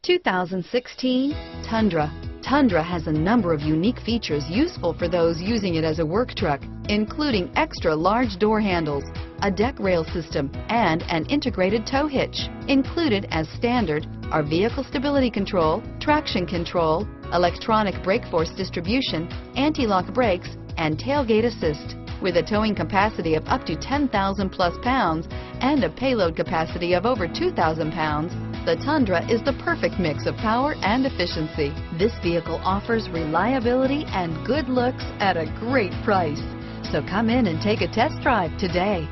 2016 Tundra. Tundra has a number of unique features useful for those using it as a work truck, including extra large door handles, a deck rail system, and an integrated tow hitch. Included as standard are vehicle stability control, traction control, electronic brake force distribution, anti-lock brakes, and tailgate assist. With a towing capacity of up to 10,000 plus pounds and a payload capacity of over 2,000 pounds, the Tundra is the perfect mix of power and efficiency. This vehicle offers reliability and good looks at a great price. So come in and take a test drive today.